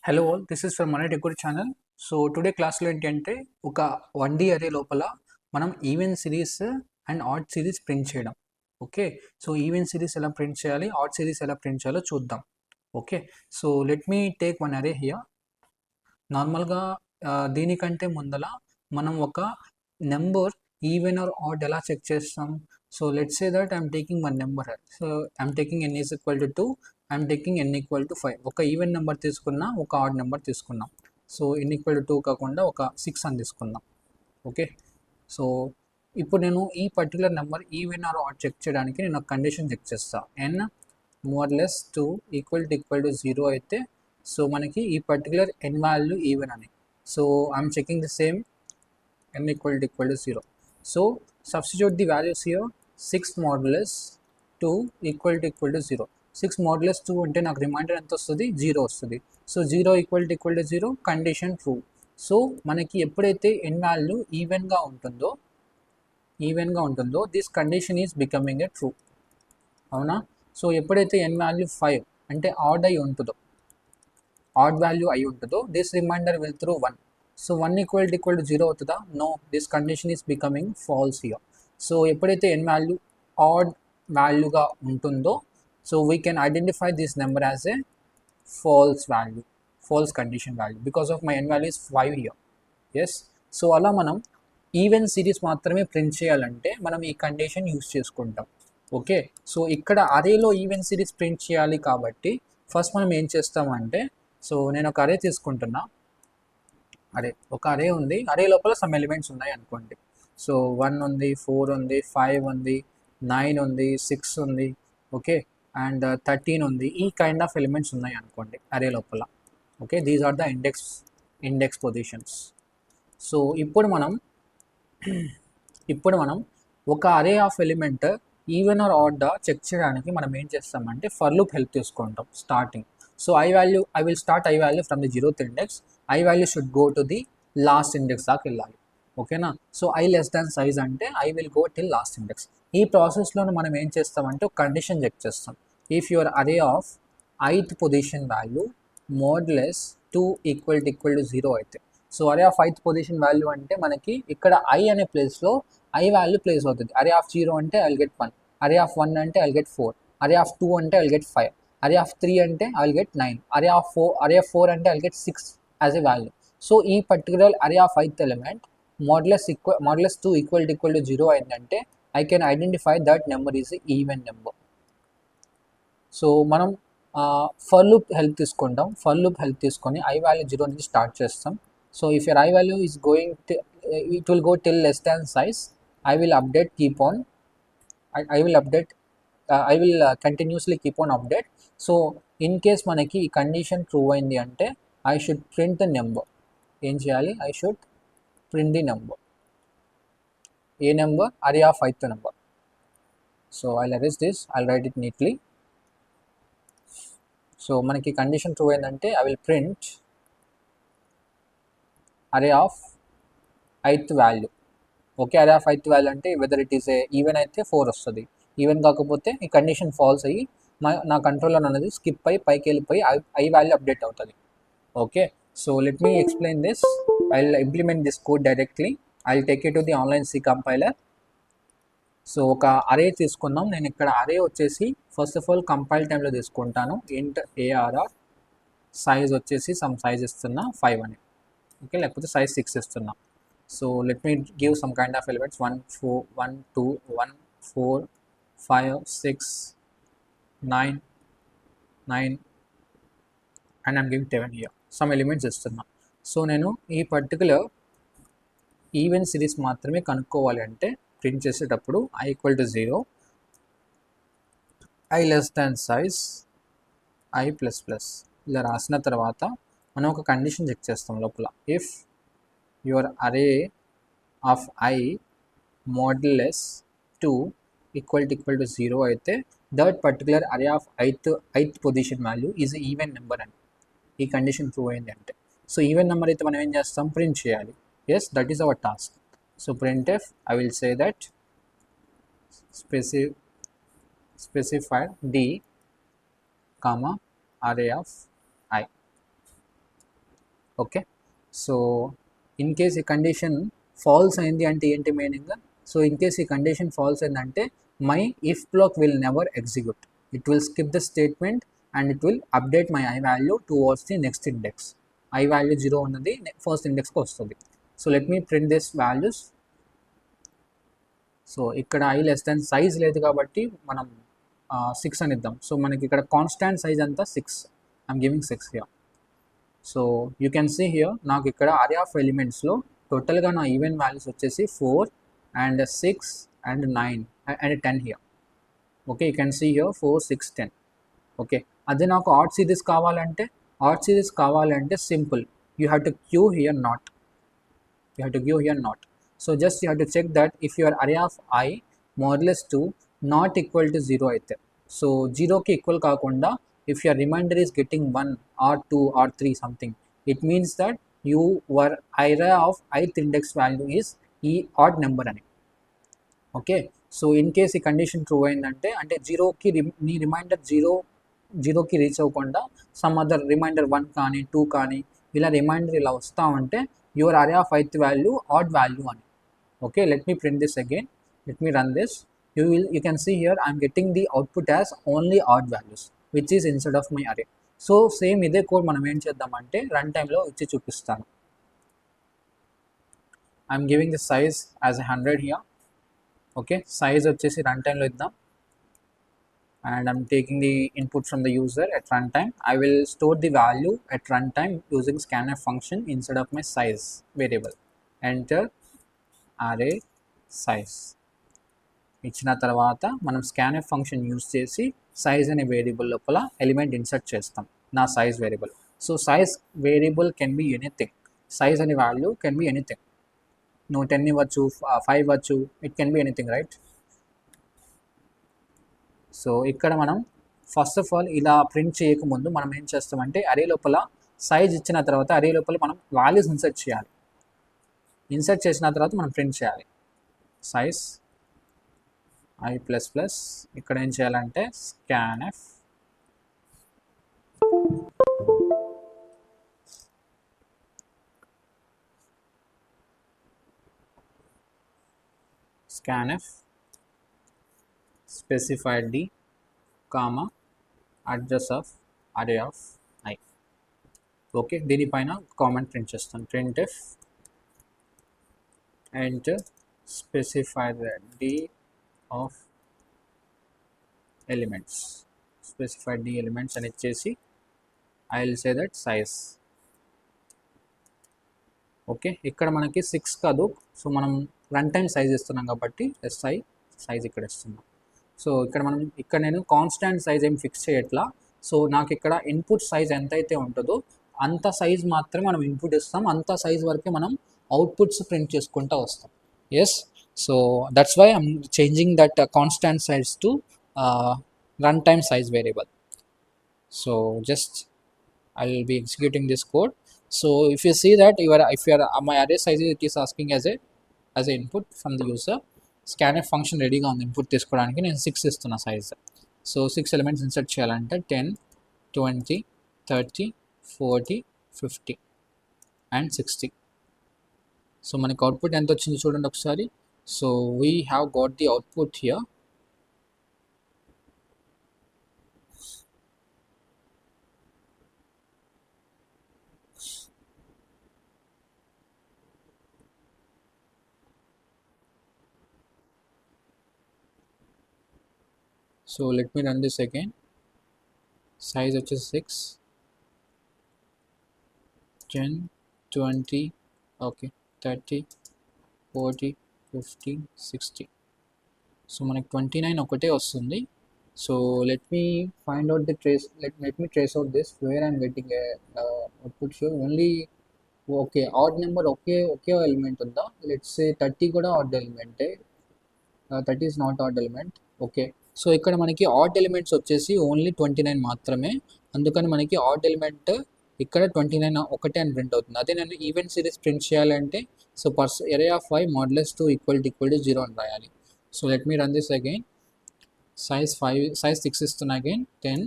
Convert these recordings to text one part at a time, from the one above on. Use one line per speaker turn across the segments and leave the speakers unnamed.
Hello all, this is from మన decor channel. So today క్లాస్లో ఏంటంటే ఒక 1D అరే లోపల మనం even series and odd series print చేయడం. ఓకే, సో ఈవెన్ సిరీస్ ఎలా ప్రింట్ చేయాలి, ఆడ్ సిరీస్ ఎలా ప్రింట్ చేయాలో చూద్దాం. Okay, so let me take one అరే హియర్. నార్మల్గా దీనికంటే ముందల మనం ఒక నెంబర్ ఈవెన్ ఆర్ ఆడ్ ఎలా చెక్ చేస్తాం. So let's say that I'm taking one number. So I'm taking n is equal to 2, I'm taking n equal to 5. ఒక even number తీసుకున్నా, ఒక ఆడ్ నెంబర్ తీసుకున్నాం. సో n ఈక్వల్ టు 2 కాకుండా ఒక 6 అని తీసుకుందాం. ఓకే, సో ఇప్పుడు నేను ఈ particular number even or odd check చేయడానికి నేను ఒక కండిషన్ చెక్ చేస్తాను. n modulus 2 equal to 0 అయితే సో మనకి ఈ పర్టికులర్ n వాల్యూ ఈవెన్ అని. So I'm checking the same n equal to 0. So substitute the values here. 6 modulus 2 equal to 0. 6 modulus 2 అంటే నాకు రిమైండర్ ఎంత వస్తుంది? 0 వస్తుంది. So 0 equal to 0, condition true. So మనకి ఎప్పుడైతే n వాల్యూ ఈవెన్గా ఉంటుందో this condition is becoming a true. అవునా? సో ఎప్పుడైతే n వాల్యూ 5 అంటే ఆడ్ వాల్యూ అయి ఉంటుందో this remainder will through 1. So 1 equal to 0 అవుతుందా? No, this condition is becoming false here. So ఎప్పుడైతే n వాల్యూ ఆడ్ వాల్యూగా ఉంటుందో so we can identify this number as a false condition value because of my n value is 5 here. Yes, so అలా మనం even series మాత్రమే print చేయాలంటే మనం ఈ condition use చేసుకుంటాం. ఓకే, సో ఇక్కడ అరేలో ఈవెన్ సిరీస్ ప్రింట్ చేయాలి కాబట్టి ఫస్ట్ మనం ఏం చేస్తామంటే, సో నేను ఒక అరే తీసుకుంటున్నా. ఒక అరే ఉంది, అరే లోపల సమ్ ఎలిమెంట్స్ ఉన్నాయి అనుకోండి. సో 1 ఉంది, 4 ఉంది, 5 ఉంది, 9 ఉంది, 6 ఉంది, ఓకే, అండ్ 13 ఉంది. ఈ కైండ్ ఆఫ్ ఎలిమెంట్స్ ఉన్నాయి అనుకోండి అరే లోపల. Okay, these are the index positions. So ఇప్పుడు మనం ఒక array of element even or odd check చేయడానికి మనం ఏం చేస్తామంటే ఫర్ లూప్ హెల్ప్ తీసుకుంటాం starting. So I will start I value from the 0th index. I value should go to the last index దాకా వెళ్ళాలి. ఓకేనా? So I less than size అంటే I will go till last index. ఈ ప్రాసెస్లో మనం ఏం చేస్తామంటే ఒక కండిషన్ చెక్ చేస్తాం. ఇఫ్ యువర్ అరే of ith position value modulus 2 equal to 0 అయితే, సో అరే ఆఫ్ ith పొజిషన్ వాల్యూ అంటే మనకి ఇక్కడ ఐ అనే ప్లేస్లో ఐ వాల్యూ ప్లేస్ అవుతుంది. అరే ఆఫ్ 0 అంటే ఐ విల్ గెట్ 1, అరే ఆఫ్ 1 అంటే ఐ విల్ గెట్ 4, అరే ఆఫ్ 2 అంటే ఐ విల్ గెట్ 5, అరే ఆఫ్ 3 అంటే ఐ విల్ గెట్ 9, అరే ఆఫ్ 4 అంటే I will get 6 as a value. So ఈ particular array of ith element modulus 2 equal to 0 అయిందంటే I can identify that number is even number. So మనం for loop help తీసుకొని I value 0 నుంచి start చేస్తాం. So if your I value is going it will go till less than size. I will continuously keep on update. So in case మనకి ఈ condition true అయింది అంటే I should print the number. ఏం చేయాలి? I should print the number. ఏ number? Array of ith number. So I'll arrest this, I'll write it neatly. So మనకి condition true అయిందంటే I will print array of ith value. Okay, array of ith value అంటే whether it is a even అయితే 4 వస్తుంది, even కాకపోతే ఈ condition falls అయ్యి నా controller అనేది స్కిప్ అయ్యి పైకి వెళ్ళిపోయి ఐ వాల్యూ అప్డేట్ అవుతుంది. Okay, so let me explain this. I will implement this code directly. I will take it to the online C compiler. So ఒక అరే తీసుకుందాం. నేను ఇక్కడ అరే వచ్చేసి ఫస్ట్ ఆఫ్ ఆల్ కంపైల్ టైంలో తీసుకుంటాను. ఇంట్ ARR సైజ్ వచ్చేసి సమ్ సైజ్ ఇస్తున్నా 5 అని. ఓకే, లేకపోతే సైజ్ 6 ఇస్తున్నా. So let me give some kind of elements 1 2 1 4 5 6 9 and I'm giving 7 here. Some elements ఇస్తున్నా. సో నేను ఈ పర్టికులర్ ఈవెన్ సిరీస్ మాత్రమే కనుక్కోవాలి అంటే ప్రింట్ చేసేటప్పుడు i equal to 0, I less than size, i plus plus ఇలా రాసిన తర్వాత మనం ఒక కండిషన్ చెక్ చేస్తాం లోపల. ఇఫ్ యువర్ అరే of i modulus 2 equal to 0 అయితే that particular array of ith position value is even number అని. ఈ కండిషన్ ట్రూ అయింది అంటే, సో ఈవెన్ నెంబర్ అయితే మనం ఏం చేస్తాం? ప్రింట్ చేయాలి. Yes, that is our task. So printf, I will say that specify d comma array of I. Okay. So in case ఈ కండిషన్ ఫాల్స్ అయింది అంటే ఏంటి మీనింగ్? సో ఇన్ కేస్ ఈ కండిషన్ ఫాల్స్ అయిందంటే my if block will never execute. It will skip the statement and it will update my I value towards the next index. I value 0 ఉన్నది first ఇండెక్స్కి వస్తుంది. So let me print this values. సో ఇక్కడ I less than size లేదు కాబట్టి మనం 6 అని ఇద్దాం. సో మనకి ఇక్కడ కాన్స్టాంట్ సైజ్ అంతా 6. I'm giving 6 here. So you can see here నాకు ఇక్కడ అరే ఆఫ్ ఎలిమెంట్స్లో టోటల్గా నా ఈవెన్ వాల్యూస్ వచ్చేసి 4 and 6 and 9 and 10 here. Okay, you can see here 4, 6, 10. Okay, అదే నాకు ఆడ్ సిరీస్ కావాలంటే simple. You have to queue here not. So just you have to check that if your array of I modulus 2 not equal to 0 అయితే, so 0కి equal కాకుండా if your remainder is getting 1 or 2 or 3 something, it means that your array of ith index value is ఈ odd number అని. Okay, so in case ఈ condition true అయిందంటే అంటే నీ reminder జీరోకి రీచ్ అవ్వకుండా సమ్ అదర్ రిమైండర్ 1 కానీ 2 కానీ ఇలా రిమైండర్ ఇలా వస్తూ ఉంటే your array of ith value odd value అని. Okay, let me print this again. Let me run this. You can see here I'm getting the output as only odd values, which is instead of my array. So same ఇదే code మనం ఏం చేద్దామంటే run టైంలో ఇచ్చి చూపిస్తాను. I'm giving the size as 100 here. Okay, size వచ్చేసి run టైంలో ఇద్దాం. And I'm taking the input from the user at runtime. I will store the value at runtime using scanf function instead of my size variable. Enter array size ఇచ్చిన తర్వాత మనం scanf function use చేసి size అనే variable లోపల element insert చేస్తాం, నా size variable. So size variable can be anything. Size అనే value can be anything. నువ్వు 10 ఇవ్వచ్చు, 5 ఇవ్వచ్చు, it can be anything, right? So ఇక్కడ మనం ఫస్ట్ ఆఫ్ ఆల్ ఇలా ప్రింట్ చేయకముందు మనం ఏం చేస్తామంటే అరే లోపల సైజ్ ఇచ్చిన తర్వాత అరే లోపల మనం వాల్యూస్ ఇన్సర్ట్ చేయాలి. ఇన్సర్ట్ చేసిన తర్వాత మనం ప్రింట్ చేయాలి సైజ్ i++. ఇక్కడ ఏం చేయాలంటే scanf specified d comma address of array of I. Okay, దీనిపైన కామెంట్ ప్రింట్ చేస్తాను. printf and specify the d of elements అని ఇచ్చేసి I will say that size. Okay, ఇక్కడ మనకి 6 కాదు, సో మనం రన్ టైం సైజ్ ఇస్తున్నాం కాబట్టి సైజ్ ఇక్కడ ఇస్తున్నాం. సో ఇక్కడ నేను కాన్స్టాంట్ సైజ్ ఏం ఫిక్స్ చేయట్లా. సో నాకు ఇక్కడ ఇన్పుట్ సైజ్ ఎంతైతే ఉంటుందో అంత సైజ్ మాత్రమే మనం ఇన్పుట్ ఇస్తాం, అంత సైజ్ వరకే మనం అవుట్పుట్స్ ప్రింట్ చేసుకుంటూ వస్తాం. Yes, so that's why I'm changing that constant size to runtime size variable. So just I will be executing this code. So if you see that my array size it is asking as a input from the user, scanf function ready ga undi input తీసుకోవడానికి. నేను 6 ఇస్తున్నా size. So 6 elements insert చేయాలంటే 10, 20, 30, 40, 50 and 60. So మనకి output ఎంత వచ్చింది చూడండి ఒకసారి. So we have got the output here. So let me run this again. Size which is 6, 10, 20, okay, 30, 40, 50, 60. So మనకి 29 ఒకటే వస్తుంది. So let me find out the trace. Let me trace out this where I'm getting a output here. Only okay, odd number okay element ఉందా? Let's say 30 కూడా odd element. 30 is not odd element. Okay, so ఇక్కడ మనకి add elements వచ్చేసి only 29 మాత్రమే, అందుకని మనకి add element ఇక్కడ 29 ఒకటే అని ప్రింట్ అవుతుంది. అదే నేను ఈవెంట్ సిరీస్ ప్రింట్ చేయాలంటే so array of I modulus 2 equal to 0 అని రాయాలి. So let me run this again. Size 6 ఇస్తున్నా అగైన్ 10,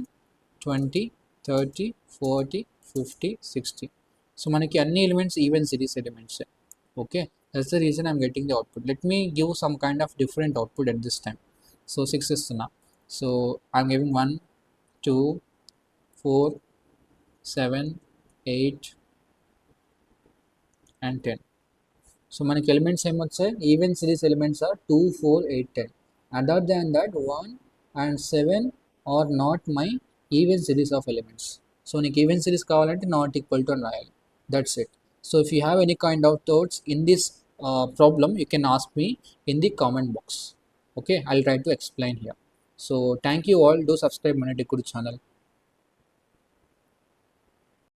20, 30, 40, 50, 60. సో మనకి అన్ని elements even series elements. Okay, that's the reason I'm getting the output. Let me give some kind of different output at this time. So 6 ఇస్తున్నా. So I'm giving 1 2 4 7 8 and 10. So మనకి elements ఏమొచ్చాయి, even series elements are 2 4 8 10. Other than that 1 and 7 are not my even series of elements. So నీకు even series కావాలంటే not equal to అని రాయాలి. That's it. So if you have any kind of thoughts in this problem you can ask me in the comment box. Okay, I'll try to explain here. So thank you all. Do subscribe Money Tech Guru channel.